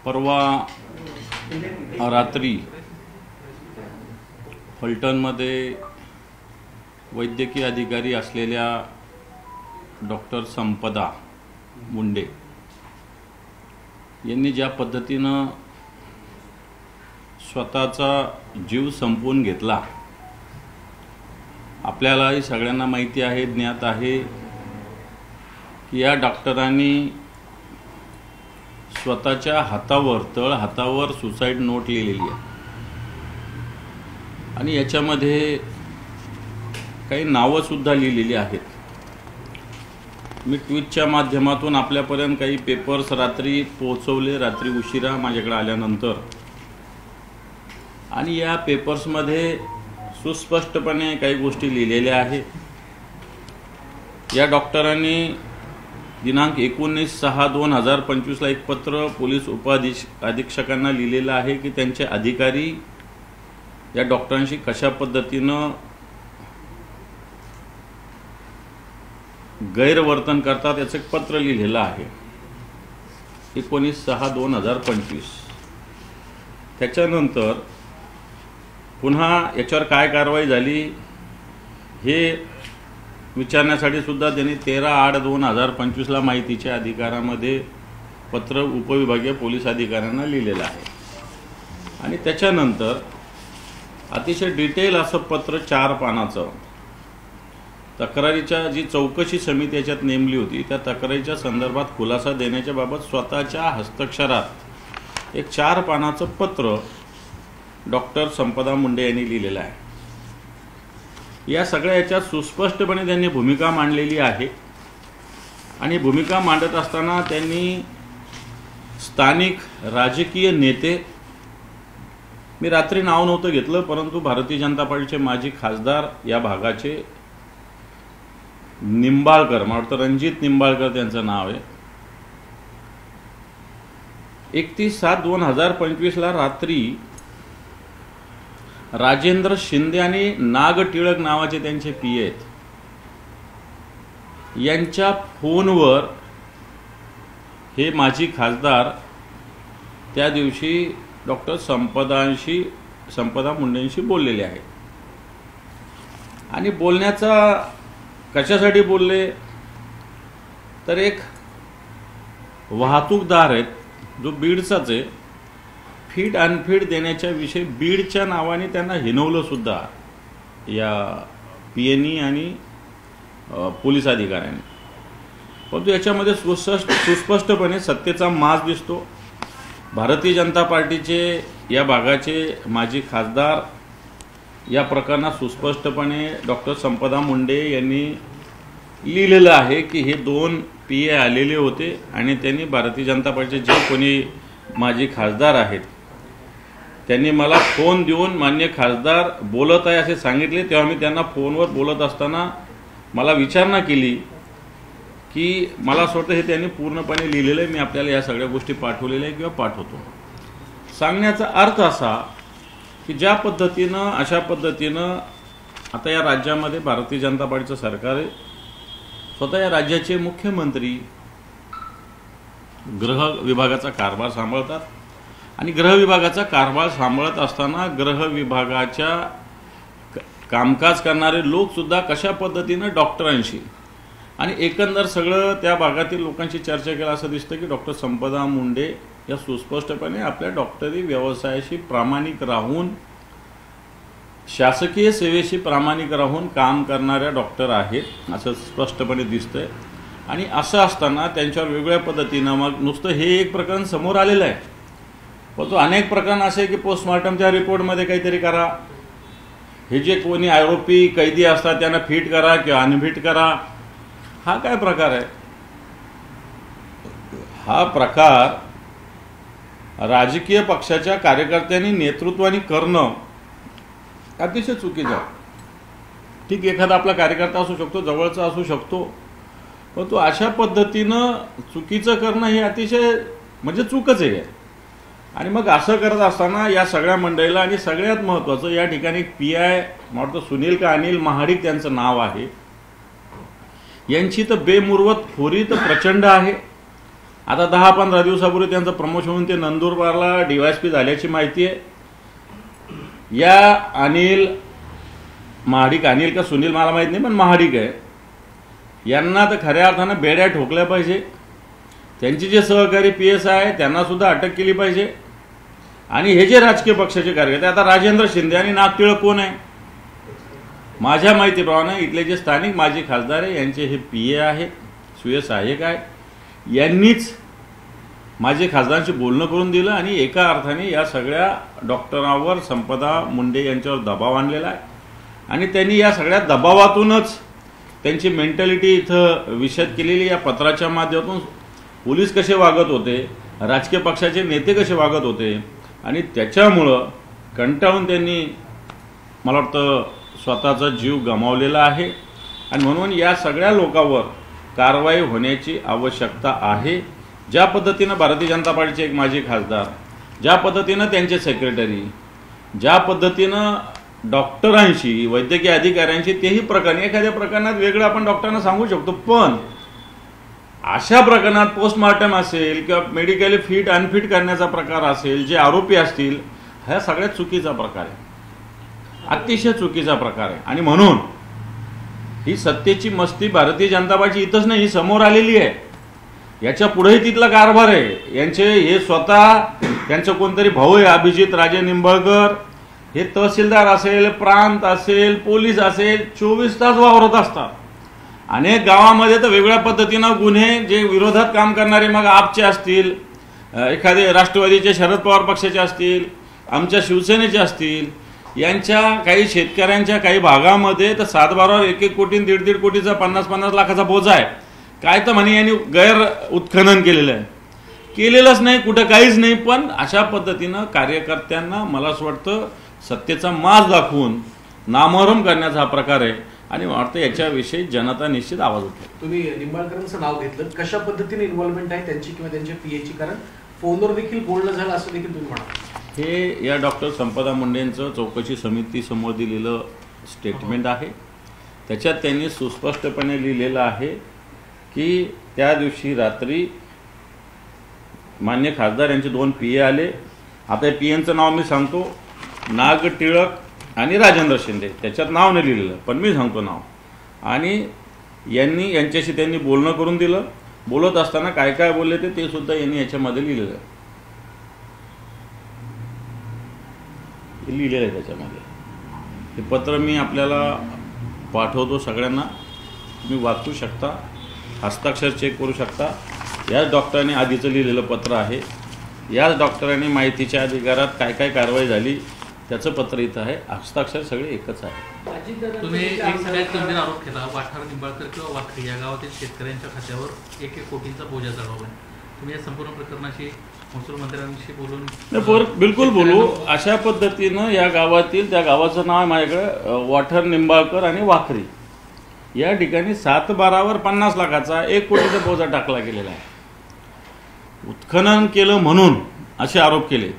परवा रात्री फलटणमध्ये वैद्यकीय अधिकारी असलेल्या डॉक्टर संपदा मुंडे यांनी ज्या पद्धतीनं स्वतःचा जीव संपवून घेतला, आपल्यालाही सगळ्यांना माहिती आहे, ज्ञात आहे की या डॉक्टरांनी स्वतःच्या तळ हातावर सुसाईड नोट लिहिलेली आहे आणि याच्यामध्ये काही नावंसुद्धा लिहिलेली आहेत. मी ट्विटच्या माध्यमातून आपल्यापर्यंत काही पेपर्स रात्री पोहोचवले, रात्री उशिरा माझ्याकडे आल्यानंतर, आणि या पेपर्समध्ये सुस्पष्टपणे काही गोष्टी लिहिलेल्या आहेत. या डॉक्टरांनी दिनांक 19/6/2025 एक पत्र पोलीस अधीक्षकांना लिहिलेलं आहे की त्यांचे अधिकारी या डॉक्टरांशी कशा पद्धतीनं गैरवर्तन करतात याचं एक पत्र लिहिलेलं आहे 19/6/2025. त्याच्यानंतर पुन्हा याच्यावर काय कारवाई झाली हे विचारण्यासाठी सुद्धा त्यांनी 13/8/2025 माहितीच्या अधिकारामध्ये पत्र उपविभागीय पोलीस अधिकाऱ्यांना लिहिलेलं आहे. आणि त्याच्यानंतर अतिशय डिटेल असं पत्र 4 पानाचं तक्रारीच्या जी चौकशी समिती याच्यात नेमली होती त्या तक्रारीच्या संदर्भात खुलासा देण्याच्या बाबत स्वतःच्या हस्ताक्षरात एक 4 पानाचं पत्र डॉक्टर संपदा मुंडे यांनी लिहिलेलं आहे. या सगळ्या याच्यात सुस्पष्टपणे त्यांनी भूमिका मांडलेली आहे आणि भूमिका मांडत असताना त्यांनी स्थानिक राजकीय नेते, मी रात्री नाव नव्हतं घेतलं, परंतु भारतीय जनता पार्टीचे माजी खासदार या भागाचे निंबाळकर, मला वाटतं रणजित निंबाळकर त्यांचं नाव आहे, 31/7/2025 रात्री राजेंद्र शिंदे आणि नाग टिळक नावाचे त्यांचे पीए आहेत, यांच्या फोनवर हे माजी खासदार त्या दिवशी डॉक्टर संपदा मुंडेंशी बोललेले आहेत. आणि बोलण्याचा कशासाठी बोलले तर एक वाहतूकदार आहेत जो बीडचाच आहे, फीड अनफीड देण्याच्या विषयी बीडच्या नावाने त्यांना हिनवलं सुद्धा या पीएनी आणि पोलीस अधिकाऱ्यांनी. परंतु याच्यामध्ये सुस्पष्टपणे सत्तेचा माज दिसतो. भारतीय जनता पार्टीचे या भागाचे माजी खासदार या प्रकरणात सुस्पष्टपणे डॉक्टर संपदा मुंडे यांनी लिहिलेलं आहे की हे 2 पीए आलेले होते आणि त्यांनी भारतीय जनता पार्टीचे जे कोणी माजी खासदार आहेत त्यांनी मला फोन देऊन मान्य खासदार बोलत आहे असे सांगितले. तेव्हा मी त्यांना फोनवर बोलत असताना मला विचारणा केली की मला असं वाटतं हे त्यांनी पूर्णपणे लिहिलेलं आहे, मी आपल्याला या सगळ्या गोष्टी पाठवलेल्या आहे किंवा पाठवतो. सांगण्याचा अर्थ असा की ज्या पद्धतीनं अशा पद्धतीनं आता या राज्यामध्ये भारतीय जनता पार्टीचं सरकार आहे, स्वतः या राज्याचे मुख्यमंत्री गृह विभागाचा कारभार सांभाळतात आणि गृह विभागाचा कारभार सांभाळत असताना गृह विभागाच्या कामकाज करणारे लोक सुद्धा कशा पद्धतीनं डॉक्टरांशी आणि एकंदर सगळं त्या भागातील लोकांशी चर्चा केला असं दिसतं की डॉक्टर संपदा मुंडे या सुस्पष्टपणे आपल्या डॉक्टरी व्यवसायाशी प्रामाणिक राहून, शासकीय सेवेशी प्रामाणिक राहून काम करणाऱ्या डॉक्टर आहेत असं स्पष्टपणे दिसतंय. आणि असं असताना त्यांच्यावर वेगवेगळ्या पद्धतीनं मग नुसतं हे एक प्रकरण समोर आलेलं आहे, पण तो अनेक प्रकरण असे की पोस्टमॉर्टमच्या रिपोर्टमध्ये काहीतरी करा, हे जे कोणी आरोपी कैदी असतात त्यांना फिट करा किंवा अनफिट करा. हा काय प्रकार आहे? हा प्रकार राजकीय पक्षाच्या कार्यकर्त्यांनी नेतृत्वाने करणं अतिशय चुकीचं आहे. ठीक, एखादा आपला कार्यकर्ता असू शकतो, जवळचा असू शकतो, पण तो अशा पद्धतीनं चुकीचं करणं हे अतिशय म्हणजे चूकच आहे. आणि मग असं करत असताना या सगळ्या मंडळीला आणि सगळ्यात महत्त्वाचं या ठिकाणी पीआय मला वाटतं सुनील का अनिल महाडिक त्यांचं नाव आहे, यांची तर बेमुरवत खोरी तर प्रचंड आहे आता 10-15 दिवसापूर्वी त्यांचं प्रमोशन होऊन ते नंदुरबारला DYSP झाल्याची माहिती आहे. या अनिल महाडिक, अनिल का सुनील मला माहीत नाही, पण महाडिक आहे, यांना तर खऱ्या अर्थानं बेड्या ठोकल्या पाहिजे. त्यांचे जे सहकारी PS आहे त्यांना सुद्धा अटक केली पाहिजे. आणि हे जे राजकीय पक्षाचे कार्यकर्ते, आता राजेंद्र शिंदे आणि नागटिळक कोण आहे? माझ्या माहितीप्रमाणे इथले जे स्थानिक माजी खासदार आहे यांचे हे PA आहेत, सुय सहाय्यक आहे. यांनीच माजी खासदारांशी बोलणं करून दिलं आणि एका अर्थाने या सगळ्या डॉक्टरांवर संपदा मुंडे यांच्यावर दबाव आणलेला आहे. आणि त्यांनी या सगळ्या दबावातूनच त्यांची मेंटॅलिटी इथं विशद केलेली. या पत्राच्या माध्यमातून पोलीस कसे वागत होते, राजकीय पक्षाचे नेते कसे वागत होते, आणि त्याच्यामुळं कंटाळून त्यांनी मला वाटतं स्वतःचा जीव गमावलेला आहे. आणि म्हणून या सगळ्या लोकांवर कारवाई होण्याची आवश्यकता आहे. ज्या पद्धतीनं भारतीय जनता पार्टीचे एक माजी खासदार, ज्या पद्धतीनं त्यांचे सेक्रेटरी, ज्या पद्धतीनं डॉक्टरांशी, वैद्यकीय अधिकाऱ्यांशी, तेही प्रकरण एखाद्या प्रकरणात वेगळं आपण डॉक्टरांना सांगू शकतो, पण अशा प्रकरणात पोस्टमॉर्टम असेल किंवा मेडिकली फिट अनफिट करण्याचा प्रकार असेल, जे आरोपी असतील, हा सगळ्यात चुकीचा प्रकार आहे, अतिशय चुकीचा प्रकार आहे. आणि म्हणून ही सत्तेची मस्ती भारतीय जनता पार्टी इथंच नाही, ही समोर आलेली आहे. याच्या पुढेही तिथला कारभार आहे. यांचे हे स्वतः, त्यांचं कोणतरी भाऊ आहे अभिजित राजे निंबाळकर, हे तहसीलदार असेल, प्रांत असेल, पोलीस असेल, 24 तास वावरत असतात. अनेक गावामध्ये तर वेगळ्या पद्धतीनं गुन्हे, जे विरोधात काम करणारे, मग आपचे असतील, एखादे राष्ट्रवादीचे शरद पवार पक्षाचे असतील, आमच्या शिवसेनेचे असतील, यांच्या काही शेतकऱ्यांच्या काही भागामध्ये तर 7-12वर 1-1 कोटी 1.5 कोटीचा 50-50 लाखाचा बोजा आहे. काय तर म्हणे यांनी गैर उत्खनन केलेलं आहे, केलेलंच नाही, कुठं काहीच नाही. पण अशा पद्धतीनं कार्यकर्त्यांना मला असं वाटतं सत्तेचा माज दाखवून नामोहरम करण्याचा हा प्रकार आहे. आणि वाटतं याच्याविषयी जनता निश्चित आवाज उठेल. तुम्ही निंबाळकरांचं नाव घेतलं, कशा पद्धतीने इन्व्हॉल्वमेंट आहे त्यांची किंवा त्यांच्या PAची? कारण फोनवर देखील बोलणं झालं असं देखील तुम्ही म्हणा. हे या डॉक्टर संपदा मुंडेंचं चौकशी समितीसमोर दिलेलं स्टेटमेंट आहे. त्याच्यात त्यांनी सुस्पष्टपणे लिहिलेलं आहे की त्या दिवशी रात्री मान्य खासदार यांचे 2 PA आले. आता या PAंचं नाव मी सांगतो, नागटिळक आणि राजेंद्र शिंदे. त्याच्यात नाव नाही लिहिलेलं, पण मी सांगतो नाव. आणि यांच्याशी त्यांनी बोलणं करून दिलं. बोलत असताना काय काय बोलले ते सुद्धा यांनी याच्यामध्ये लिहिलेलं आहे. त्याच्यामध्ये हे पत्र मी आपल्याला पाठवतो सगळ्यांना, तुम्ही वाचू शकता, हस्ताक्षर चेक करू शकता. याच डॉक्टरांनी आधीचं लिहिलेलं पत्र आहे. याच डॉक्टरांनी माहितीच्या अधिकारात काय काय कारवाई झाली त्याचं पत्र इथं आहे. हस्ताक्षर सगळे एकच आहे. तुम्ही एक सगळ्यात गंभीर आरोप केला, वाठार निंबाळकर किंवा वाखरी या गावातील शेतकऱ्यांच्या खात्यावर 1-1 कोटींचा बोजा चढवला. तुम्ही या संपूर्ण प्रकरणाशी महसूल मंत्र्यांशी बोलून? बिलकुल बोलू. अशा पद्धतीनं या गावातील, त्या गावाचं नाव आहे माझ्याकडे, वाठार निंबाळकर आणि वाखरी, या ठिकाणी 7-12वर 50 लाखाचा 1 कोटीचा बोजा टाकला गेलेला आहे. उत्खनन केलं म्हणून असे आरोप केले.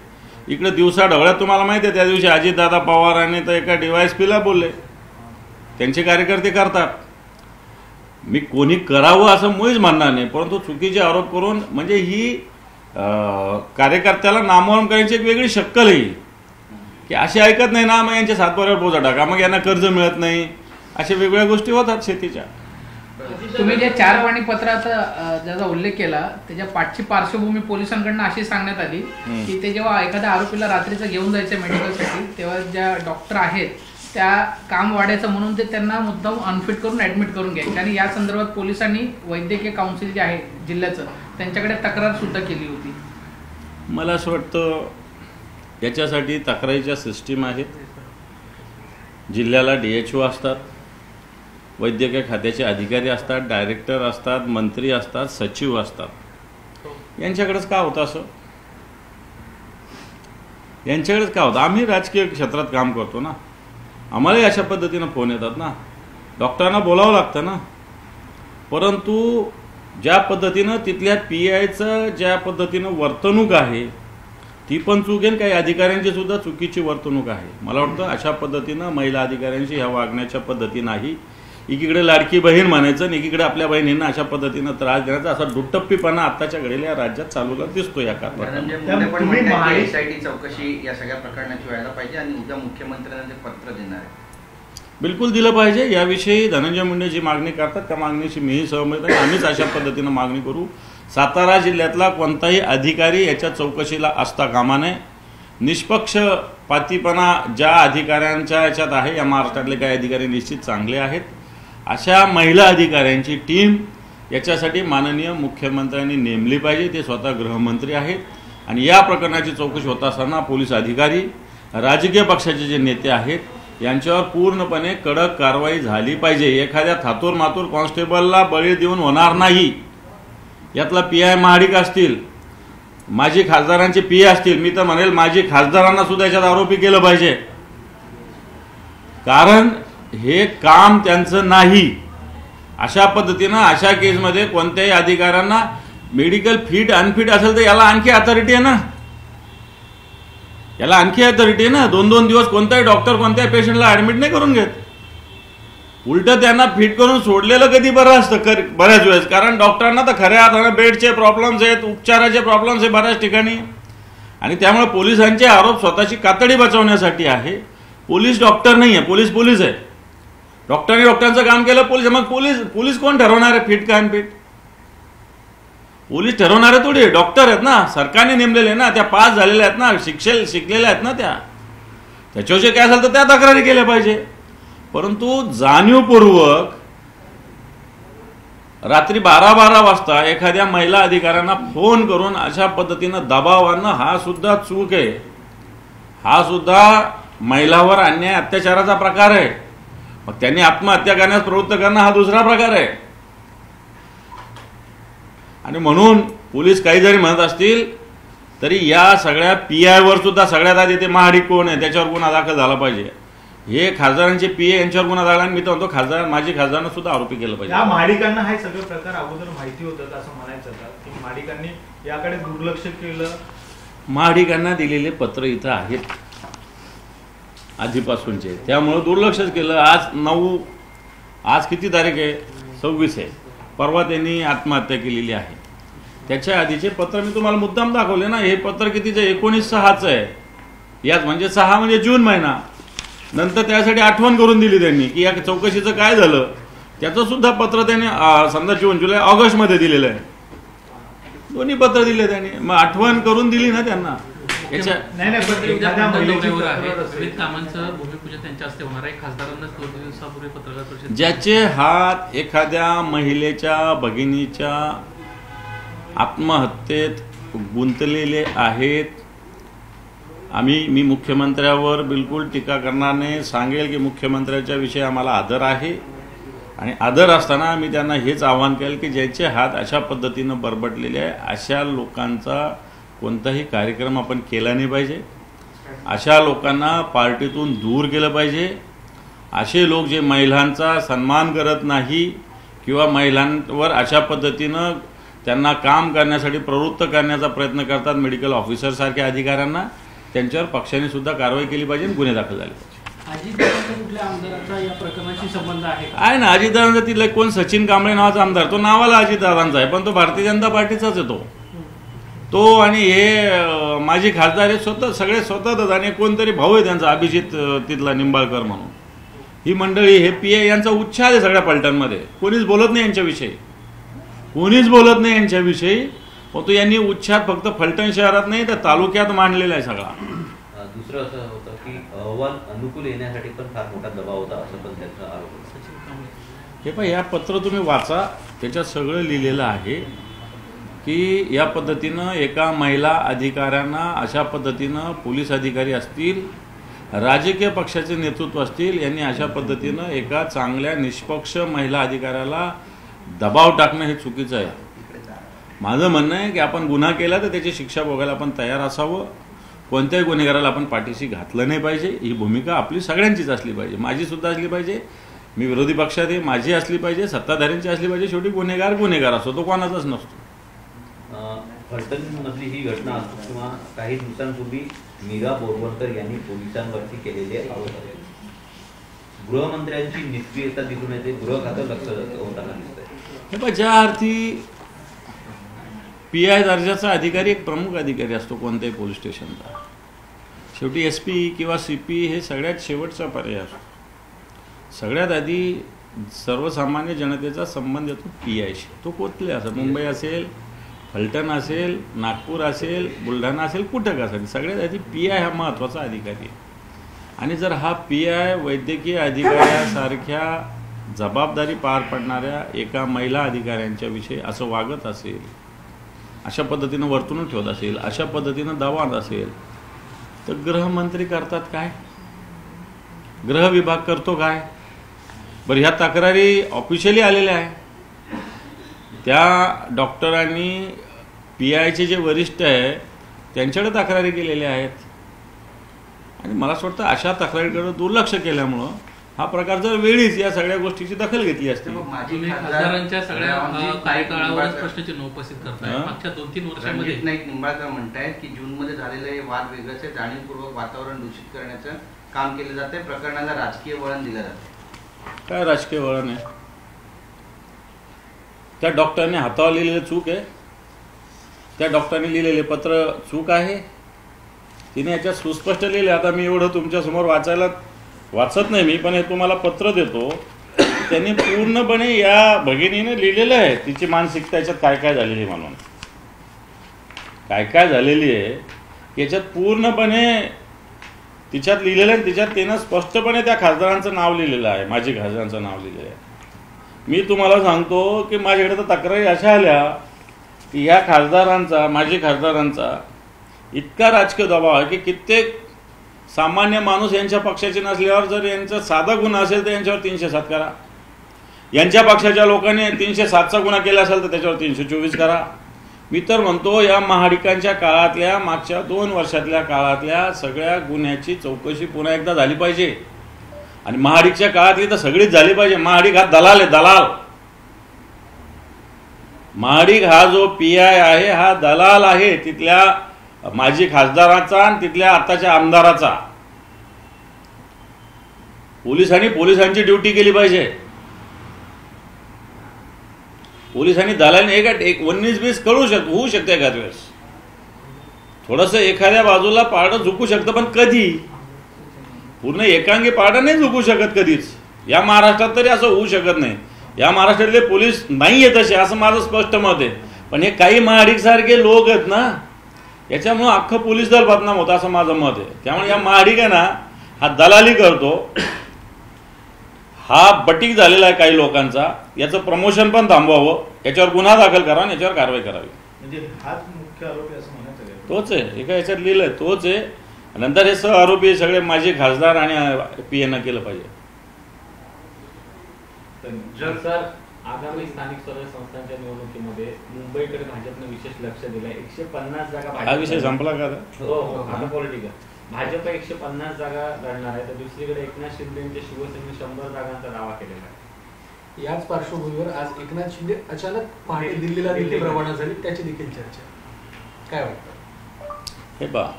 इकडे दिवसा ढवळ्यात तुम्हाला माहिती आहे, त्या दिवशी अजितदादा पवारांनी तर एका DYSPला बोलले. त्यांचे कार्यकर्ते करतात. मी कोणी करावं असं मुळीच म्हणणार नाही, परंतु चुकीचे आरोप करून म्हणजे ही कार्यकर्त्याला नामोहरम करण्याची एक वेगळी शक्कल आहे की असे ऐकत नाही ना, मग यांच्या 7-12वर बोजा टाका, मग यांना कर्ज मिळत नाही, अशा वेगवेगळ्या गोष्टी होतात शेतीच्या. तुम्ही जे 4 पाणी पत्राचा ज्याचा उल्लेख केला, त्याच्या पाठची पार्श्वभूमी पोलिसांकडून अशी सांगण्यात आली की ते जेव्हा एखाद्या आरोपीला रात्रीचं घेऊन जायचं मेडिकलसाठी, तेव्हा ज्या डॉक्टर आहेत त्या काम वाढायचं म्हणून ते त्यांना मुद्दाम अनफिट करून ऍडमिट करून घ्यायचे. आणि या संदर्भात पोलिसांनी वैद्यकीय काउन्सिल जे आहे जिल्ह्याचं, त्यांच्याकडे तक्रार सुद्धा केली होती. मला असं वाटतं याच्यासाठी तक्रारीच्या सिस्टीम आहेत. जिल्ह्याला DHO असतात, वैद्यकीय खात्याचे अधिकारी असतात, डायरेक्टर असतात, मंत्री असतात, सचिव असतात. यांच्याकडेच का होतं असं? यांच्याकडेच का होतं? आम्ही राजकीय क्षेत्रात काम करतो ना, आम्हालाही अशा पद्धतीनं फोन येतात ना, डॉक्टरांना बोलावं लागतं ना. परंतु ज्या पद्धतीनं तिथल्या PIचं ज्या पद्धतीनं वर्तणूक आहे ती पण चूक आहे, काही अधिकाऱ्यांची सुद्धा चुकीची वर्तणूक आहे. मला वाटतं अशा पद्धतीनं महिला अधिकाऱ्यांशी ह्या वागण्याच्या पद्धती नाही. एकीकडे लाडकी बहीण म्हणायचं आणि एकीकडे आपल्या बहिणींना अशा पद्धतीनं त्रास देण्याचा असा दुट्टप्पीपणा आत्ताच्या घडीला या राज्यात चालूला दिसतो या कारणात. एसआयटी चौकशी या सगळ्या प्रकरणाची व्हायला पाहिजे आणि उद्या मुख्यमंत्र्यांना ते पत्र देणार आहे. बिलकुल दिलं पाहिजे. याविषयी धनंजय मुंडे जी मागणी करतात त्या मागणीशी मीही सहमत आहे. आम्हीच अशा पद्धतीनं मागणी करू. सातारा जिल्ह्यातला कोणताही अधिकारी याच्या चौकशीला असता कामा नये. निष्पक्षपातीपणा ज्या अधिकाऱ्यांच्या याच्यात आहे, या महाराष्ट्रातले काही अधिकारी निश्चित चांगले आहेत. अशा महिला अधिकाऱ्यांची टीम याच्यासाठी माननीय मुख्यमंत्र्यांनी नेमली पाहिजे. ते स्वतः गृहमंत्री आहेत आणि या प्रकरणाची चौकशी होत असताना पोलीस अधिकारी, राजकीय पक्षाचे जे नेते आहेत यांच्यावर पूर्णपणे कडक कारवाई झाली पाहिजे. एखाद्या थातूर मातूर कॉन्स्टेबलला बळी देऊन होणार नाही. यातला PI महाडिक असतील, माजी खासदारांचे PA असतील, मी तर म्हणेल माजी खासदारांना सुद्धा याच्यात आरोपी केलं पाहिजे. कारण हे काम त्यांचं नाही. अशा पद्धतीनं अशा केसमध्ये कोणत्याही अधिकाऱ्यांना मेडिकल फिट अनफिट असेल तर याला आणखी अथॉरिटी आहे ना, याला आणखी अथॉरिटी आहे ना. 2-2 दिवस कोणताही डॉक्टर कोणत्याही पेशंटला ऍडमिट नाही करून घेत. उलट त्यांना फिट करून सोडलेलं कधी बरं असतं बऱ्याच वेळेस. कारण डॉक्टरांना तर खऱ्या अर्थानं बेडचे प्रॉब्लेम्स आहेत, उपचाराचे प्रॉब्लेम्स आहेत बऱ्याच ठिकाणी. आणि त्यामुळे पोलिसांचे आरोप स्वतःची कातडी बचावण्यासाठी आहे. पोलीस डॉक्टर नाही आहे, पोलीस आहे. डॉक्टरांनी डॉक्टरांचं काम केलं, मग पोलीस कोण ठरवणार आहे फिट का अनफिट? पोलीस ठरवणारे थोडी डॉक्टर आहेत ना, सरकारने नेमलेले ना, त्या पास झालेल्या आहेत ना, शिकलेल्या आहेत ना त्या. त्याच्याविषयी काय असेल तर त्या तक्रारी केल्या पाहिजे. परंतु जाणीवपूर्वक रात्री 12-12 वाजता एखाद्या महिला अधिकाऱ्यांना फोन करून अशा पद्धतीनं दबाव आणणं हा सुद्धा चूक आहे. हा सुद्धा महिलावर अन्याय अत्याचाराचा प्रकार आहे. मग त्यांनी आत्महत्या करण्यास प्रवृत्त करणं हा दुसरा प्रकार आहे. आणि म्हणून पोलीस काही जरी म्हणत असतील तरी या सगळ्या PI वर सुद्धा सगळ्यात आधी ते महाडिक कोण आहे त्याच्यावर गुन्हा दाखल झाला पाहिजे. हे खासदारांचे PA यांच्यावर गुन्हा दाखल, आणि मी तर म्हणतो माजी खासदारांना सुद्धा आरोपी केलं पाहिजे. या महाडिकांना हे सगळे प्रकार अगोदर माहिती होतं असं म्हणायचं का, की महाडिकांनी याकडे दुर्लक्ष केलं? महाडिकांना दिलेले पत्र इथं आहेत आधीपासूनचे, त्यामुळे दुर्लक्षच केलं. आज किती तारीख आहे? 26 आहे. परवा त्यांनी आत्महत्या केलेली आहे. त्याच्या आधीचे पत्र मी तुम्हाला मुद्दाम दाखवले ना. हे पत्र कितीचं? 19/6चं आहे. याच म्हणजे 6 म्हणजे जून महिना. नंतर त्यासाठी आठवण करून दिली त्यांनी की या चौकशीचं काय झालं. त्याचं सुद्धा पत्र त्यांनी समजा जून, जुलै, ऑगस्टमध्ये दिलेलं आहे. दोन्ही पत्र दिले त्यांनी. मग आठवण करून दिली ना त्यांना. विविध कामांचं भूमिपूजन त्यांच्या हस्ते होणार आहे. खासदारांना 2 दिवसापूर्वी पत्रकार परिषद. ज्याचे हात एखाद्या महिलेच्या भगिनीच्या आत्महत्येत गुंतलेले आहेत, मी मुख्यमंत्र्यावर बिलकुल टीका करणार नाही. सांगेल की मुख्यमंत्र्याच्या विषयी आम्हाला आदर आहे आणि आदर असताना मी त्यांना हेच आवाहन केलं की ज्याचे हात अशा पद्धतीनं बरबटलेले आहे अशा लोकांचा कोणताही कार्यक्रम आपण केला नाही पाहिजे. अशा लोकांना पार्टीतून दूर केलं पाहिजे. असे लोक जे महिलांचा सन्मान करत नाही किंवा महिलांवर अशा पद्धतीनं त्यांना काम करण्यासाठी प्रवृत्त करण्याचा प्रयत्न करतात, मेडिकल ऑफिसर सारख्या अधिकाऱ्यांना, त्यांच्यावर पक्षाने सुद्धा कारवाई केली पाहिजे आणि गुन्हे दाखल झाले पाहिजे. अजितदादांचा कुठल्या आमदाराचा या प्रकरणाशी संबंध आहे ना. अजितदादांचा तिथला कोण सचिन कांबळे नावाचा आमदार, तो नावाला अजितदादांचा आहे पण तो भारतीय जनता पार्टीचाच आहे. तो आणि हे माजी खासदार हे स्वतःच आणि कोणतरी भाऊ आहे त्यांचा अभिजित तिथला निंबाळकर म्हणून. ही मंडळी हे PA यांचा उच्छाद आहे सगळ्या पलटणमध्ये. कोणीच बोलत नाही यांच्याविषयी, परंतु यांनी उच्छाद फक्त फलटण शहरात नाही तर तालुक्यात मांडलेला आहे सगळा. दुसरं असं होतं की अहवाल अनुकूल येण्यासाठी पण फार मोठा दबाव होता असं पण त्यांचा आरोप होता. हे पण या पत्र तुम्ही वाचा, त्याच्यात सगळं लिहिलेलं आहे की या पद्धतीनं एका महिला अधिकाऱ्यांना अशा पद्धतीनं पोलीस अधिकारी असतील, राजकीय पक्षाचे नेतृत्व असतील, यांनी अशा पद्धतीनं एका चांगल्या निष्पक्ष महिला अधिकाऱ्याला दबाव टाकणं हे चुकीचं आहे. माझं म्हणणं आहे की आपण गुन्हा केला तर त्याची शिक्षा भोगायला आपण तयार असावं. कोणत्याही गुन्हेगाराला आपण पाठीशी घातलं नाही पाहिजे. ही भूमिका आपली सगळ्यांचीच असली पाहिजे, माझी सुद्धा असली पाहिजे. मी विरोधी पक्षात आहे, माझी असली पाहिजे, सत्ताधाऱ्यांची असली पाहिजे. शेवटी गुन्हेगार असतो, तो कोणाचाच नसतो. फलटणमधली ही घटना असतो किंवा काही दिवसांपूर्वी मीरा बोरवणकर यांनी पोलिसांवरती केलेले आरोप गृहमंत्र्यांची निष्क्रियता दिसून येते, गृह खातं लक्ष होताना दिसतंय. हे बघ, ज्या अर्थी PI दर्जाचा अधिकारी एक प्रमुख अधिकारी असतो कोणत्याही पोलीस स्टेशनचा. शेवटी SP किंवा CP हे सगळ्यात शेवटचा पर्याय असतो. सगळ्यात आधी सर्वसामान्य जनतेचा संबंध येतो PIशी. तो कुठले असेल, मुंबई असेल, फलटण असेल, नागपूर असेल, बुलढाणा असेल, कुठं का असेल, सगळ्यात आधी PI हा महत्त्वाचा अधिकारी आहे. आणि जर हा PI वैद्यकीय अधिकाऱ्यासारख्या जबाबदारी पार पडणाऱ्या एका महिला अधिकाऱ्यांच्या विषयी असं वागत असेल, अशा पद्धतीनं वर्तणूक ठेवत असेल, अशा पद्धतीनं दबाव असेल, तर गृहमंत्री करतात काय, गृह विभाग करतो काय? बरं, ह्या तक्रारी ऑफिशियली आलेल्या आहे. त्या डॉक्टरांनी PIचे जे वरिष्ठ आहे त्यांच्याकडे तक्रारी केलेल्या आहेत. आणि मला असं वाटतं अशा तक्रारीकडे दुर्लक्ष केल्यामुळं हा प्रकार जर वेळीच या सगळ्या गोष्टीची दखल घेतली असते. तुम्ही खासदारांच्या सगळ्या कार्यकाळावर प्रश्नचिन्ह उपस्थित करताय. मागच्या 2-3 वर्षांमध्ये रणजित नाईक निंबाळकर म्हणतायत की जूनमध्ये झालेलं हे वाद वेगळंच आहे, जाणीवपूर्वक वातावरण दूषित करण्याचं काम केलं जाते, प्रकरणाला राजकीय वळण दिलं जातं. काय राजकीय वळण आहे? त्या डॉक्टरने हातावर लिहिलेलं चूक आहे, त्या डॉक्टरने लिहिलेले पत्र चूक आहे. तिने याच्यात सुस्पष्ट लिहिले. आता मी एवढं तुमच्यासमोर वाचत नाही मी, पण हे तुम्हाला पत्र देतो. त्यांनी पूर्णपणे या भगिनीने लिहिलेलं आहे तिची मानसिकता याच्यात काय काय झालेली आहे, म्हणून काय काय झालेली आहे याच्यात पूर्णपणे तिच्यात लिहिलेलं आहे. तिच्यात तिनं स्पष्टपणे त्या खासदारांचं नाव लिहिलेलं आहे, माजी खासदारांचं नाव लिहिलेलं आहे. मी तुम्हाला सांगतो की माझ्याकडे तर तक्रारी अशा आल्या की ह्या खासदारांचा, माजी खासदारांचा इतका राजकीय दबाव आहे की कित्येक सामान्य माणूस यांच्या पक्षाचे नसल्यावर जर यांचा साधा गुन्हा असेल तर यांच्यावर 307 करा. यांच्या पक्षाच्या लोकांनी 307चा गुन्हा केला असेल तर त्याच्यावर 324 करा. मी तर म्हणतो या महाडिकांच्या काळातल्या मागच्या 2 वर्षातल्या काळातल्या सगळ्या गुन्ह्याची चौकशी पुन्हा एकदा झाली पाहिजे. आणि महाडिकच्या काळातली तर सगळीच झाली पाहिजे. महाडिक हा दलाल आहे, दलाल. महाडिक हा जो PI आहे हा दलाल आहे तिथल्या माजी खासदाराचा आणि तिथल्या आताच्या आमदाराचा. पोलिसांनी पोलिसांची ड्युटी केली पाहिजे. पोलिसांनी दलालीने एक 19-20 होऊ शकते एखाद्या वेळेस. थोडंसं एखाद्या बाजूला पारडं झुकू शकतं, पण कधी पूर्ण एकांगी पारडं नाही झुकू शकत कधीच. या महाराष्ट्रात तरी असं होऊ शकत नाही. या महाराष्ट्रातले पोलीस नाही आहेत तसे, असं माझं स्पष्ट मत आहे. पण हे काही महाडिक सारखे लोक आहेत ना, याच्यामुळं अख्खं पोलीस दल बदनाम होतं असं माझं मत आहे. त्यामुळे या महाडिक आहे ना हा दलाली करतो, हा बटीक झालेला आहे काही लोकांचा. याचं प्रमोशन पण थांबवावं, याच्यावर गुन्हा दाखल करा आणि याच्यावर कारवाई करावी. म्हणजे हाच मुख्य आरोपी असं म्हणायचं का? तोच आहे, एका याच्यात लिहिलंय तोच आहे. नंतर हे सह आरोपी सगळे माजी खासदार आणि PI केलं पाहिजे. सर, आगामी स्थानिक स्वराज्य संस्थांच्या निवडणुकीमध्ये मुंबईकडे भाजपने विशेष लक्ष दिलंय. 150 जागा. हा विषय संपला का? हो, आता पॉलिटिकल. भाजप 150 जागा लढणार आहे, तर दुसरीकडे एकनाथ शिंदेच्या शिवसेनेने 100 जागांचा दावा केलेला आहे. याच पार्श्वभूमीवर आज एकनाथ शिंदे अचानक पहाटे दिल्लीला देखील रवाना झाली, त्याची देखील चर्चा. काय वाटतं? हे पहा,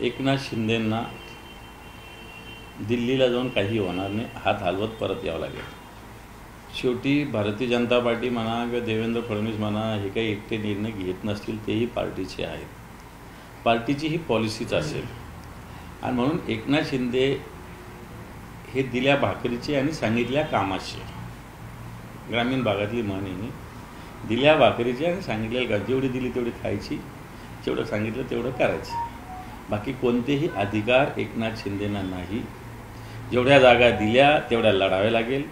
एकनाथ शिंदेंना दिल्लीला जाऊन काही होणार नाही, हात हलवत परत यावं लागेल. शेवटी भारतीय जनता पार्टी म्हणा किंवा देवेंद्र फडणवीस म्हणा हे काही एकटे निर्णय घेत नसतील, तेही पार्टीचे आहेत. पार्टीची ही पॉलिसीच असेल. आणि म्हणून एकनाथ शिंदे हे दिल्या भाकरीचे आणि सांगितल्या कामाचे, ग्रामीण भागातली म्हणी, दिल्या भाकरीची आणि सांगितलेल्या का, जेवढी दिली तेवढी खायची, जेवढं सांगितलं तेवढं करायचं. बाकी कोणतेही अधिकार एकनाथ शिंदेंना नाही. जेवढ्या जागा दिल्या तेवढ्या लढाव्या लागेल,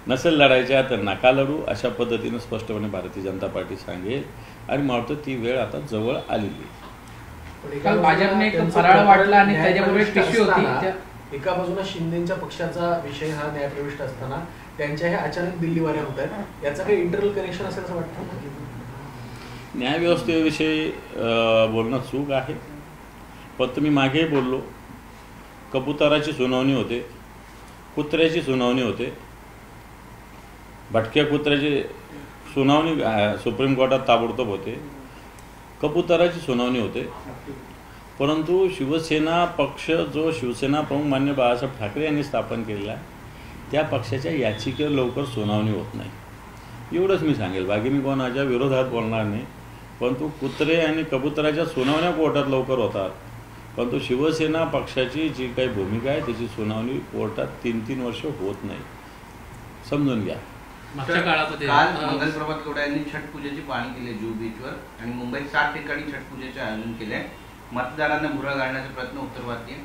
नसेल लढायच्या तर नका लढू, अशा पद्धतीनं स्पष्टपणे भारतीय जनता पार्टी सांगेल. आणि मला वाटतं ती वेळ आता जवळ आलेली. काल भाजपने एक फराळ वाटला आणि त्याच्याबरोबर एक पिशवी होती. एका बाजूला शिंदेच्या पक्षाचा विषय हा न्यायप्रविष्ट असताना त्यांच्या हे अचानक दिल्ली वाऱ्या होत आहेत, याचा काही इंटरनल कनेक्शन असेल असं वाटतं? न्यायव्यवस्थेविषयी बोलणं चूक आहे. पण तुम्ही मागेही बोललो, कबुतराची सुनावणी होते, कुत्र्याची सुनावणी होते. भटक्या कुत्र्याची सुनावणी सुप्रीम कोर्टात ताबडतोब होते, कबुतराची सुनावणी होते. परंतु शिवसेना पक्ष जो शिवसेना प्रमुख मान्य बाळासाहेब ठाकरे यांनी स्थापन केलेला आहे त्या पक्षाच्या याचिकेवर लवकर सुनावणी होत नाही, एवढंच मी सांगेल. बाकी मी कोणाच्या विरोधात बोलणार नाही. परंतु कुत्रे आणि कबुतराच्या सुनावण्या कोर्टात लवकर होतात, परंतु शिवसेना पक्षाची जी काही भूमिका आहे त्याची सुनावणी कोर्टात 3-3 वर्ष होत नाही, समजून घ्या. मागच्या काळामध्ये काल मंगलप्रभात गौडा यांनी छठ पूजेची पाहणी केली जुहू बीचवर आणि मुंबईत 7 ठिकाणी छठ पूजेचे आयोजन केले. मतदारांना भुरळ घालण्याचा प्रयत्न उत्तर भारतीय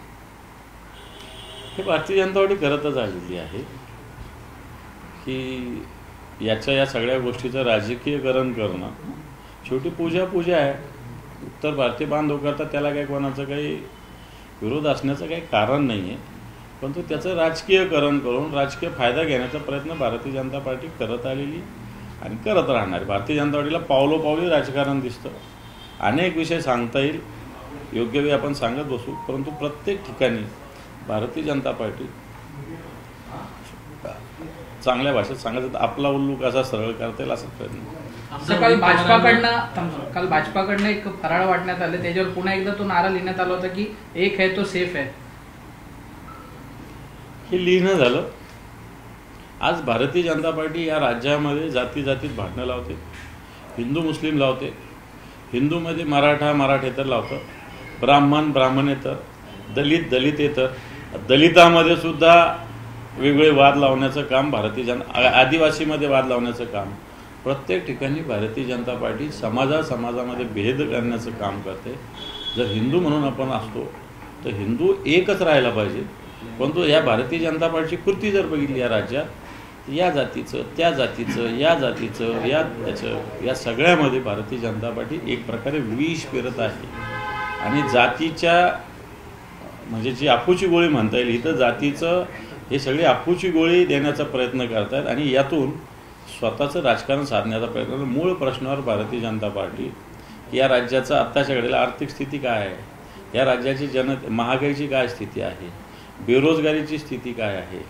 हे भारतीय जनता पार्टी करतच आलेली आहे की या सगळ्या गोष्टीचं राजकीयकरण करणं. शेवटी पूजा आहे. उत्तर भारतीय बांधव करतात, त्याला काही कोणाचं काही विरोध असण्याचं काही कारण नाही आहे. परंतु त्याचं राजकीयकरण करून राजकीय फायदा घेण्याचा प्रयत्न भारतीय जनता पार्टी करत आलेली आणि करत राहणार. भारतीय जनता पार्टीला पावलोपावली राजकारण दिसतं. अनेक विषय सांगता येईल, योग्य वेळी आपण सांगत बसू, परंतु प्रत्येक ठिकाणी भारतीय जनता पार्टी चांगल्या भाषेत सांगायचं तर आपला उल्लू कसा सरळ करता येईल असा प्रयत्न. काल भाजपाकडनं एक फराळ वाटण्यात आले, त्याच्यावर पुन्हा एकदा तो नारा लिहिण्यात आला होता की एक है तो सेफ है. हे लिहिणं झालं. आज भारतीय जनता पार्टी या राज्यामध्ये जातीत भांडणं लावते, हिंदू मुस्लिम लावते, हिंदूमध्ये मराठेतर लावतं, ब्राह्मणेतर, दलितेतर, दलितामध्ये सुद्धा वेगळे वाद लावण्याचं काम भारतीय जनता, आदिवासीमध्ये वाद लावण्याचं काम, प्रत्येक ठिकाणी भारतीय जनता पार्टी समाजामध्ये भेद करण्याचं काम करते. जर हिंदू म्हणून आपण असतो तर हिंदू एकच राहायला पाहिजे. परंतु या भारतीय जनता पार्टीची कृती जर बघितली या राज्यात, या जातीचं त्या जातीचं या जातीचं या सगळ्यामध्ये भारतीय जनता पार्टी एक प्रकारे विष पेरत आहे. आणि जातीच्या म्हणजे जी अफूची गोळी म्हणता येईल, इथं जातीचं हे सगळे अफूची गोळी देण्याचा प्रयत्न करतात आणि यातून स्वतःचं राजकारण साधण्याचा प्रयत्न. मूळ प्रश्नावर भारतीय जनता पार्टी या राज्याचं आत्ताच्या घडीला आर्थिक स्थिती काय आहे, या राज्याची महागाईची काय स्थिती आहे, बेरोजगारीची स्थिती काय आहे,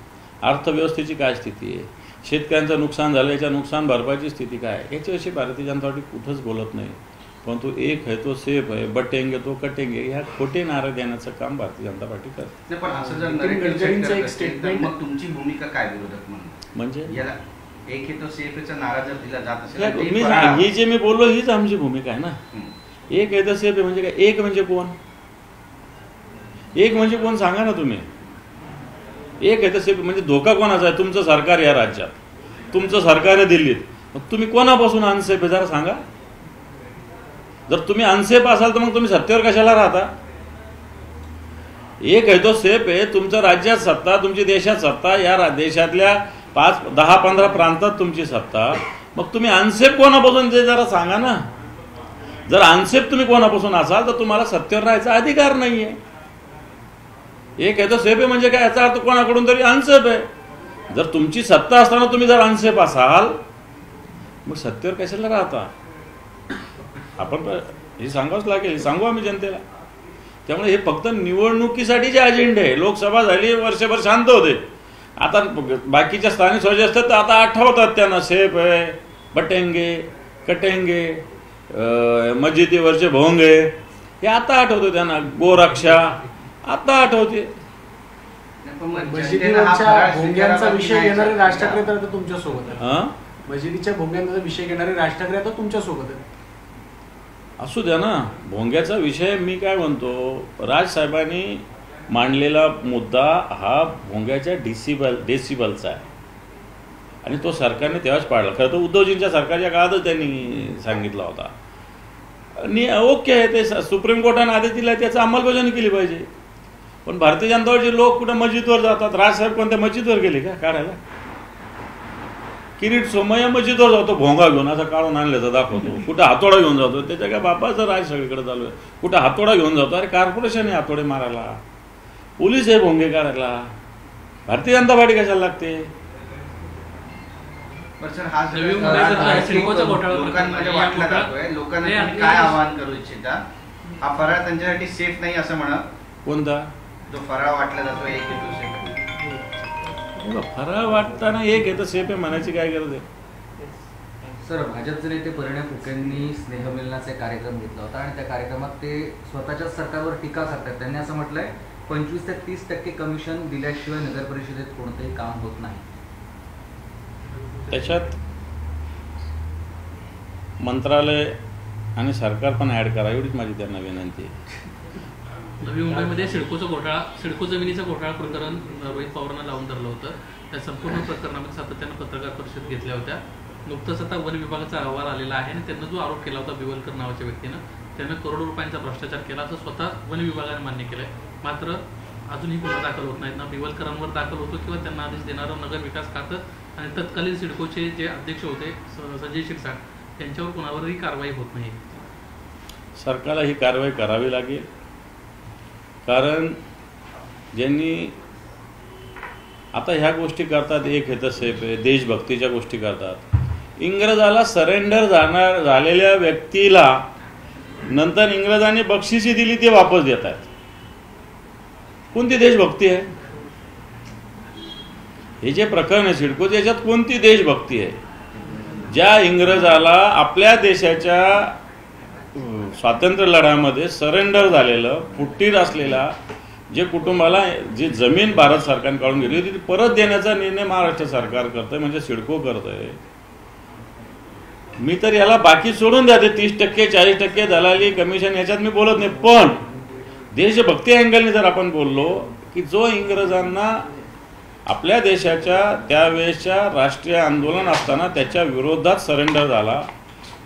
अर्थव्यवस्थेची काय स्थिती आहे, शेतकऱ्यांचं नुकसान झालं याच्या नुकसान भरपाईची स्थिती काय आहे, याच्याविषयी भारतीय जनता पार्टी कुठंच बोलत नाही. परंतु एक है तो सेफ है, बटेंगे तो कटेंगे, ह्या खोटे नारे देण्याचं काम भारतीय जनता पार्टी करते. पण असं जर नरेंद्र एक स्टेटमेंट, मग तुमची भूमिका काय विरोधक म्हणजे याला एक है तो सेफचा नारा जर दिला जात असेल, ही जे मी बोललो हीच आमची भूमिका आहे ना. एक है तो सेफ आहे म्हणजे काय? एक म्हणजे कोण? एक म्हणजे कोण सांगा ना तुम्ही. एक है तो सेफ म्हणजे धोका कोणाचा आहे? तुमचं सरकार या राज्यात, तुमचं सरकार आहे दिल्लीत. मग तुम्ही कोणापासून अनसेफ आहे जरा सांगा. जर तुम्ही अनसेफ असाल तर मग तुम्ही सत्तेवर कशाला राहता? एक है तो सेफ आहे, तुमचं राज्यात सत्ता, तुमची देशात सत्ता, या देशातल्या 5-10-15 प्रांतात तुमची सत्ता. मग तुम्ही अनसेफ कोणापासून ते जरा सांगा ना. जर अनसेफ तुम्ही कोणापासून असाल तर तुम्हाला सत्तेवर राहायचा अधिकार नाहीये. एक है तो सेफ आहे म्हणजे काय? याचा अर्थ कोणाकडून तरी अनसेफ आहे. जर तुमची सत्ता असताना तुम्ही जर अनसेफ असाल मग सत्तेवर कशाला राहता? आपण हे सांगावंच लागेल, हे सांगू आम्ही जनतेला. त्यामुळे हे फक्त निवडणुकीसाठीचे अजेंडे आहे. लोकसभा झाली, वर्षभर शांत होते. आता बाकीच्या स्थानिक स्वराज्य असतात तर आता आठवतात त्यांना सेफ आहे, बटेंगे कटेंगे, मस्जिदीवरचे भोंगे, हे आता आठवतं त्यांना. गोरक्षा आता आठवते. मस्जिदीवरच्या भोंग्यांचा विषय घेणारे राज ठाकरे तर तुमच्या सोबत आहे. मस्जिदीच्या भोंग्यांचा विषय घेणारे राज ठाकरे आता तुमच्या सोबत आहे. असू द्या ना. भोंग्याचा विषय मी काय म्हणतो, राजसाहेबांनी मांडलेला मुद्दा हा भोंग्याच्या डेसिबलचा आहे आणि तो सरकारने तेव्हाच पाडला. खरं तर उद्धवजींच्या सरकारच्या काळातच त्यांनी सांगितला होता. ओके आहे, ते सुप्रीम कोर्टाने आदेश दिला, त्याचं अंमलबजावणी केली पाहिजे. पण भारतीय जनता पार्टीचे लोक कुठं मस्जिदवर जातात. राजसाहेब कोणत्या मस्जिदवर गेले का काढायला? किरीट सोमय्या मस्जिदवर जातो भोंगा घेऊन, असं काढून आणल्याचं दाखवतो. कुठं हातोडा घेऊन जातो, त्याच्या काय बापाचं राज सगळीकडे चालू आहे. कुठं हातोडा घेऊन जातो, अरे कॉर्पोरेशन आहे हातोडे मारायला, पोलीस आहे भोंगे काढायला, भारतीय जनता पार्टी कशाला लागते? लोकांमध्ये वाटला जातोय. लोकांना काय आवाहन करू इच्छिता? हा फराळ त्यांच्यासाठी सेफ नाही असं म्हणा. कोणता? जो फराळ वाटला जातोय एक है तो सेफ. फराळ वाटताना एक है तो सेफ आहे म्हणायची काय गरज आहे? सर, भाजपचे नेते परिणय फुकेंनी स्नेहमिलनाचा एक कार्यक्रम घेतला होता आणि त्या कार्यक्रमात ते स्वतःच्याच सरकारवर टीका करतात. त्यांनी असं म्हटलंय 25 ते 30% कमिशन दिल्याशिवाय नगर परिषदेत कोणतंही काम होत नाही. त्याच्यात मंत्रालय आणि सरकार पण ऍड करा, एवढीच माझी त्यांना विनंती आहे. नवी मुंबईमध्ये सिडको जमिनीचा घोटाळा प्रकरण रोहित पवारांना लावून धरलं होतं. त्या संपूर्ण प्रकरणामध्ये सातत्यानं पत्रकार परिषद घेतल्या होत्या. नुकतंच आता वन विभागाचा अहवाल आलेला आहे आणि त्यांना जो आरोप केला होता बिवलकर नावाच्या व्यक्तीनं, त्यानं करोडो रुपयांचा भ्रष्टाचार केला असं स्वतः वन विभागाने मान्य केलंय. मात्र अजूनही गुन्हा दाखल होत नाहीत. ना बिवलकरांवर दाखल होतो किंवा त्यांना आदेश देणारं नगर विकास खातं आणि तत्कालीन सिडकोचे जे अध्यक्ष होते संजय शिरसाट त्यांच्यावर कोणावरही कारवाई होत नाही. सरकारला ही कारवाई करावी लागेल, कारण ज्यांनी आता ह्या गोष्टी करतात, एक हे सेफ आहे, देशभक्तीच्या गोष्टी करतात. इंग्रजाला सरेंडर झालेल्या व्यक्तीला नंतर इंग्रजांनी बक्षिसी दिली, ते वापस देत आहेत. कोणती देशभक्ती आहे? हे जे प्रकरण आहे सिडकोचे, याच्यात कोणती देशभक्ती आहे? ज्या इंग्रजाला आपल्या देशाच्या स्वातंत्र्य लढ्यामध्ये सरेंडर झालेलं, फुट्टीर असलेला जे कुटुंबाला जी जमीन भारत सरकारने काढून घेतली होती ती परत देण्याचा निर्णय महाराष्ट्र सरकार करतंय, म्हणजे सिडको करतंय. मी तर याला बाकी सोडून द्या, ते 30%, 40% दलाली कमिशन याच्यात मी बोलत नाही. पण देशभक्ती अँगलने जर आपण बोललो की जो इंग्रजांना आपल्या देशाच्या त्यावेळेसच्या राष्ट्रीय आंदोलन असताना त्याच्या विरोधात सरेंडर झाला,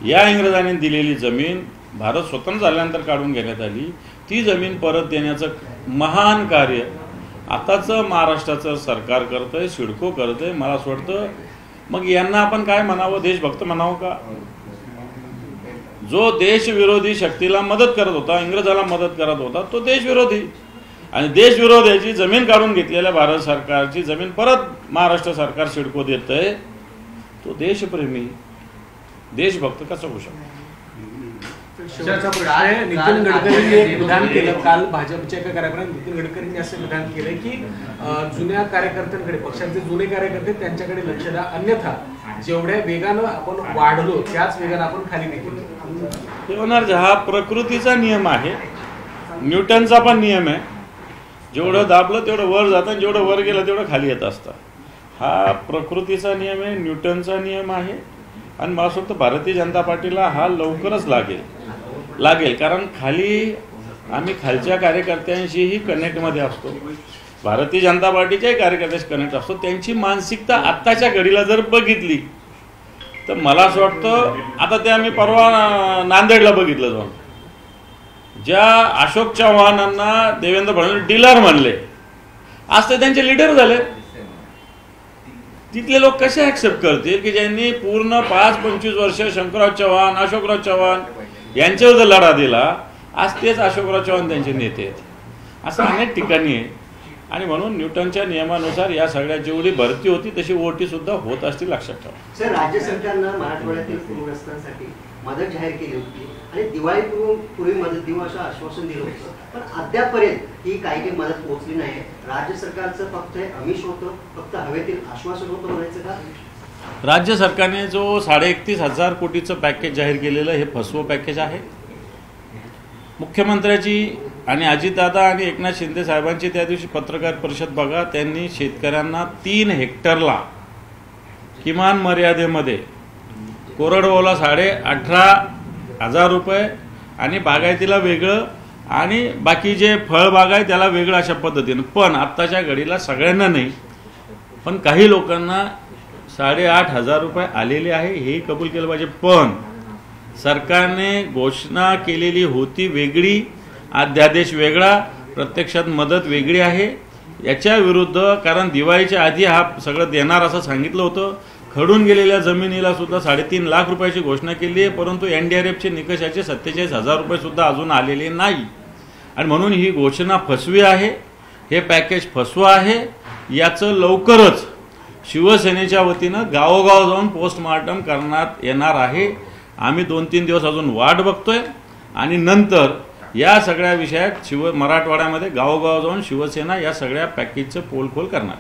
या इंग्रजांनी दिलेली जमीन भारत स्वतंत्र झाल्यानंतर काढून घेण्यात आली, ती जमीन परत देण्याचं महान कार्य आताचं महाराष्ट्राचं सरकार करतंय, सिडको करतंय. मला असं वाटतं मग यांना आपण काय म्हणावं, देशभक्त म्हणावं का? जो देशविरोधी शक्तीला मदत करत होता, इंग्रजाला मदत करत होता, तो देशविरोधी. आणि देशविरोधाची जमीन काढून घेतलेल्या भारत सरकारची जमीन परत महाराष्ट्र सरकार सिडको देतंय, तो देशप्रेमी देशभक्त कसं होऊ शकतो? शेवटचा प्रश्न आहे. नितीन गडकरींनी एक विधान केलं काल भाजपच्या एका कार्यक्रमात. नितीन गडकरींनी असं विधान केलं की जुन्या कार्यकर्त्यांकडे, पक्षाचे जुने कार्यकर्ते त्यांच्याकडे लक्ष द्या, अन्यथा जेवढ्या वेगानं आपण वाढलो त्याच वेगानं आपण खाली देखील होणार. हा प्रकृतीचा नियम आहे, न्यूटनचा पण नियम आहे. जेवढं दाबलं तेवढं वर जातं, जेवढं वर गेलं तेवढं खाली येत असतं. हा प्रकृतीचा नियम आहे, न्यूटनचा नियम आहे. आणि मला असं वाटतं भारतीय जनता पार्टीला हा लवकरच लागेल, कारण खाली आम्ही खालच्या कार्यकर्त्यांशीही कनेक्टमध्ये असतो, भारतीय जनता पार्टीच्याही कार्यकर्त्यांशी कनेक्ट असतो. त्यांची मानसिकता आत्ताच्या घडीला जर बघितली तर मला असं वाटतं, आता ते आम्ही परवा नांदेडला बघितलं जाऊन, ज्या अशोक चव्हाणांना देवेंद्र फडणवीस डीलर म्हणले, आज ते त्यांचे लीडर झाले. तिथले लोक कसे ऍक्सेप्ट करतील की ज्यांनी पूर्ण 5-25 वर्ष शंकरराव चव्हाण, अशोकराव चव्हाण यांच्यावर जर लढा दिला, आज तेच अशोकराव चव्हाण त्यांचे नेते आहेत. असं अनेक ठिकाणी आहे. आणि म्हणून न्यूटनच्या नियमानुसार या सगळ्या जेवढी भरती होती तशी ओटी सुद्धा होत असतील, लक्षात ठेवा. सर, राज्य सरकारनं मराठवाड्यातील पूरग्रस्तांसाठी मदत जाहीर केली होती आणि दिवाळीपूर्वी मदत देऊ असं आश्वासन दिलं होतं, पण अद्यापपर्यंत ही काही मदत पोहोचली नाही. राज्य सरकारचं फक्त आमिष होतं, फक्त हवेतील आश्वासन होतं म्हणायचं का? राज्य सरकारने जो 31,500 कोटीचं पॅकेज जाहीर केलेलं हे फसवं पॅकेज आहे. मुख्यमंत्र्याची आणि अजितदादा आणि एकनाथ शिंदे साहेबांची त्या दिवशी पत्रकार परिषद बघा. त्यांनी शेतकऱ्यांना 3 हेक्टरला किमान मर्यादेमध्ये कोरडवाहूला 18,500 रुपये आणि बागायतीला वेगळं आणि बाकी जे फळबाग आहे त्याला वेगळं, अशा पद्धतीनं. पण आत्ताच्या घडीला सगळ्यांना नाही, पण काही लोकांना 8,500 रुपये आलेले आहे, हेही कबूल केलं पाहिजे. पण सरकारने घोषणा केलेली होती वेगळी, अध्यादेश वेगळा, प्रत्यक्षात मदत वेगळी आहे. याच्या विरुद्ध, कारण दिवाळीच्या आधी हा सगळं देणार असं सांगितलं होतं. खडून गेलेल्या जमिनीला सुद्धा 3.5 लाख रुपयाची घोषणा केली आहे, परंतु NDRFचे निकषाचे 47,000 रुपये सुद्धा अजून आलेले नाही. आणि म्हणून ही घोषणा फसवी आहे, हे पॅकेज फसवं आहे. याचं लवकरच शिवसेनेच्या वतीनं गावोगाव जाऊन पोस्टमार्टम करण्यात येणार आहे. आम्ही 2-3 दिवस अजून वाट बघतोय आणि नंतर या सगळ्या विषयात मराठवाड्यामध्ये गावोगाव जाऊन शिवसेना या सगळ्या पॅकेजचं पोलखोल करणार.